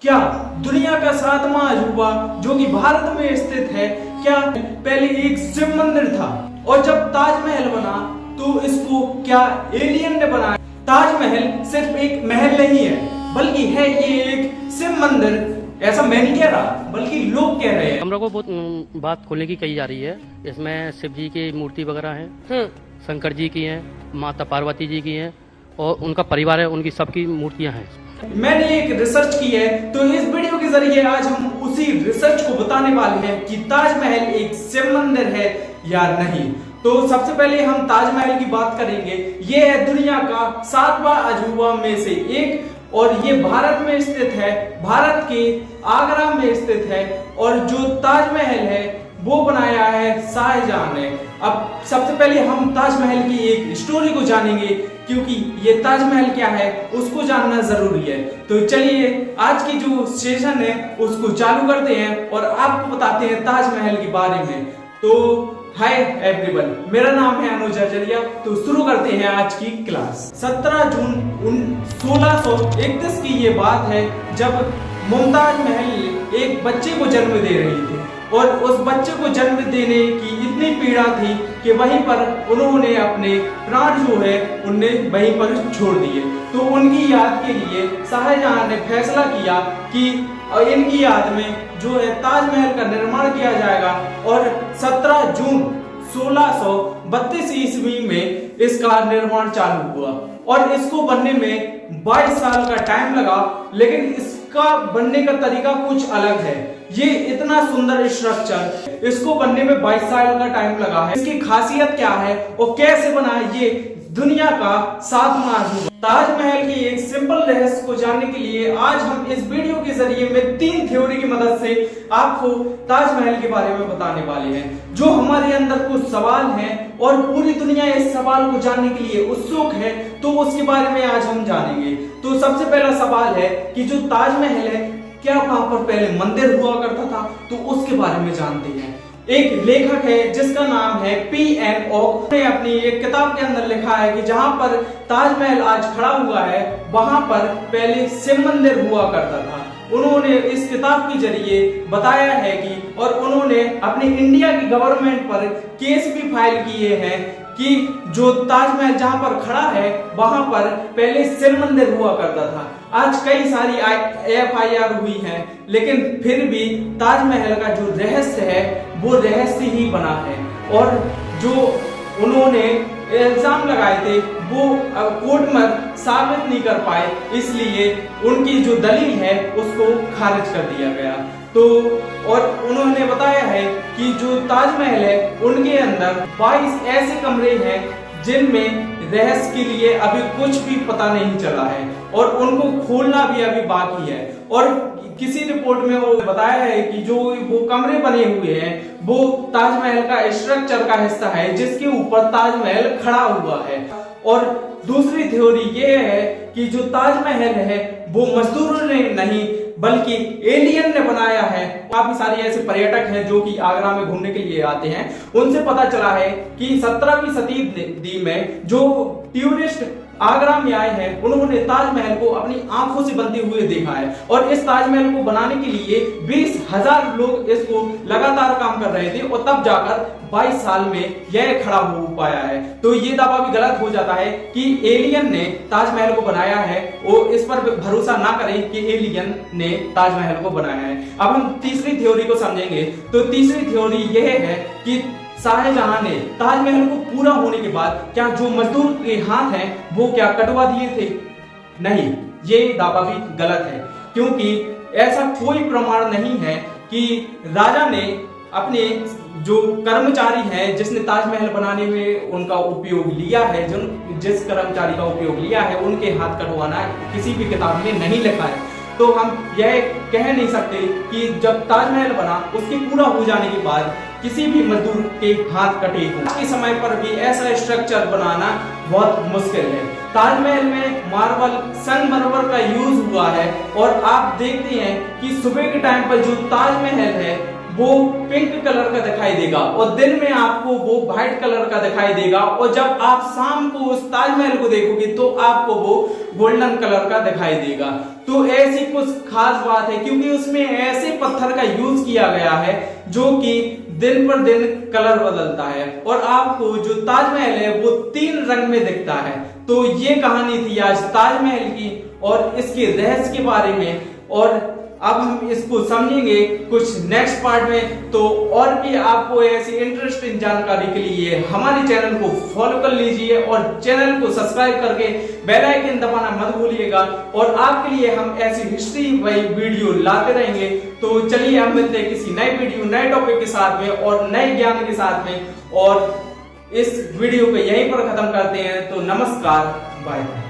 क्या दुनिया का 7वां अजूबा जो कि भारत में स्थित है, क्या पहले एक शिव मंदिर था और जब ताजमहल बना तो इसको क्या एलियन ने बनाया? ताजमहल सिर्फ एक महल नहीं है बल्कि है ये एक शिव मंदिर। ऐसा मैं नहीं कह रहा बल्कि लोग कह रहे हैं। हम लोग को बहुत बात खोलने की कही जा रही है। इसमें शिव जी की मूर्ति वगैरह है, शंकर जी की है, माता पार्वती जी की है और उनका परिवार है, उनकी सबकी मूर्तियां हैं। मैंने एक रिसर्च की है तो इस वीडियो के जरिए आज हम उसी रिसर्च को बताने वाले हैं कि ताजमहल एक शिव मंदिर है या नहीं। तो सबसे पहले हम ताजमहल की बात करेंगे। ये है दुनिया का 7वां अजूबा में से एक और ये भारत में स्थित है, भारत के आगरा में स्थित है और जो ताजमहल है वो बनाया है शाहजहां ने। अब सबसे पहले हम ताजमहल की एक स्टोरी को जानेंगे क्योंकि ये ताजमहल क्या है उसको जानना जरूरी है। तो चलिए आज की जो सेशन है उसको चालू करते हैं और आपको बताते हैं ताजमहल के बारे में। तो हाय एवरीवन, मेरा नाम है अनुज अजरिया। तो शुरू करते हैं आज की क्लास। 17 जून 1631 की ये बात है जब मुमताज महल एक बच्चे को जन्म दे रही थी और उस बच्चे को जन्म देने की इतनी पीड़ा थी कि वहीं पर उन्होंने अपने प्राण जो है उन्हें वहीं पर छोड़ दिए। तो उनकी याद के लिए शाहजहां ने फैसला किया कि इनकी याद में जो है ताजमहल का निर्माण किया जाएगा और 17 जून 1632 ईस्वी में इसका निर्माण चालू हुआ और इसको बनने में 22 साल का टाइम लगा। लेकिन इसका बनने का तरीका कुछ अलग है। ये इतना सुंदर स्ट्रक्चर, इसको बनने में 22 साल का टाइम लगा है। इसकी खासियत क्या है और कैसे बना है ये दुनिया का 7वां अजूबा। ताजमहल की एक सिंपल रहस्य को जानने के लिए आज हम इस वीडियो के जरिए में 3 थ्योरी की मदद से आपको ताजमहल के बारे में बताने वाले हैं। जो हमारे अंदर कुछ सवाल हैं और पूरी दुनिया इस सवाल को जानने के लिए उत्सुक है तो उसके बारे में आज हम जानेंगे। तो सबसे पहला सवाल है कि जो ताजमहल है क्या वहां पर पहले मंदिर हुआ करता था? तो उसके बारे में जानते हैं। एक लेखक है जिसका नाम है P.N. ओक ने अपनी एक किताब के अंदर लिखा है कि जहां पर ताजमहल आज खड़ा हुआ है वहां पर पहले शिव मंदिर हुआ करता था। उन्होंने इस किताब के जरिए बताया है कि और उन्होंने अपनी इंडिया की गवर्नमेंट पर केस भी फाइल किए हैं कि जो ताजमहल जहां पर खड़ा है वहां पर पहले शिव मंदिर हुआ करता था। आज कई सारी FIR हुई है लेकिन फिर भी ताजमहल का जो रहस्य है वो रहस्य ही बना है और जो उन्होंने इल्जाम लगाए थे वो कोर्ट में साबित नहीं कर पाए, इसलिए उनकी जो दलील है उसको खारिज कर दिया गया। तो और उन्होंने बताया है कि जो ताजमहल है उनके अंदर 22 ऐसे कमरे हैं जिनमें रहस्य के लिए अभी कुछ भी पता नहीं चला है और उनको खोलना भी अभी बाकी है। और किसी रिपोर्ट में वो बताया है कि जो वो कमरे बने हुए हैं वो ताजमहल का स्ट्रक्चर का हिस्सा है जिसके ऊपर ताजमहल खड़ा हुआ है। और दूसरी थ्योरी ये है कि जो ताजमहल है वो मजदूरों ने नहीं बल्कि एलियन ने बनाया है। काफी सारे ऐसे पर्यटक हैं जो कि आगरा में घूमने के लिए आते हैं, उनसे पता चला है कि 17वीं शताब्दी में जो टूरिस्ट आगरा में आए हैं उन्होंने ताजमहल को अपनी आंखों से बनते हुए देखा है और इस ताजमहल को बनाने के लिए 20,000 लोग इसको लगातार काम कर रहे थे और तब जाकर 22 साल में यह खड़ा हो पाया है। तो ये दावा भी गलत हो जाता है कि एलियन ने ताजमहल को बनाया है। वो इस पर भरोसा ना करें कि एलियन ने ताजमहल को बनाया है। अब हम तीसरी थ्योरी को समझेंगे। तो तीसरी थ्योरी यह है कि शाहजहां ने ताजमहल को पूरा होने के बाद क्या जो मजदूर के हाथ हैं वो क्या कटवा दिए थे? नहीं, ये दावा भी गलत है क्योंकि ऐसा कोई प्रमाण नहीं है कि राजा ने अपने जो कर्मचारी हैं जिसने ताजमहल बनाने में उनका उपयोग लिया है, जिस कर्मचारी का उपयोग लिया है उनके हाथ कटवाना किसी भी किताब में नहीं लिखा है। तो हम यह कह नहीं सकते कि जब ताजमहल बना उसके पूरा हो जाने के बाद किसी भी मजदूर के हाथ कटे हो। आज के समय पर भी ऐसा स्ट्रक्चर बनाना बहुत मुश्किल है। ताजमहल में मार्बल संगमरमर का यूज हुआ है और आप देखते हैं कि सुबह के टाइम पर जो ताजमहल है वो पिंक कलर का दिखाई देगा और दिन में आपको वो व्हाइट कलर का दिखाई देगा और जब आप शाम को उस ताजमहल को देखोगे तो आपको वो गोल्डन कलर का दिखाई देगा। तो ऐसी कुछ खास बात है क्योंकि उसमें ऐसे पत्थर का यूज किया गया है जो कि दिन पर दिन कलर बदलता है और आपको जो ताजमहल है वो 3 रंग में दिखता है। तो ये कहानी थी आज ताजमहल की और इसके रहस्य के बारे में, और अब हम इसको समझेंगे कुछ नेक्स्ट पार्ट में। तो और भी आपको ऐसी इंटरेस्टिंग जानकारी के लिए हमारे चैनल को फॉलो कर लीजिए और चैनल को सब्सक्राइब करके बेल आइकन दबाना मत भूलिएगा, और आपके लिए हम ऐसी हिस्ट्री वाली वीडियो लाते रहेंगे। तो चलिए हम मिलते हैं किसी नए वीडियो नए टॉपिक के साथ में और नए ज्ञान के साथ में, और इस वीडियो को यहीं पर खत्म करते हैं। तो नमस्कार, बाय।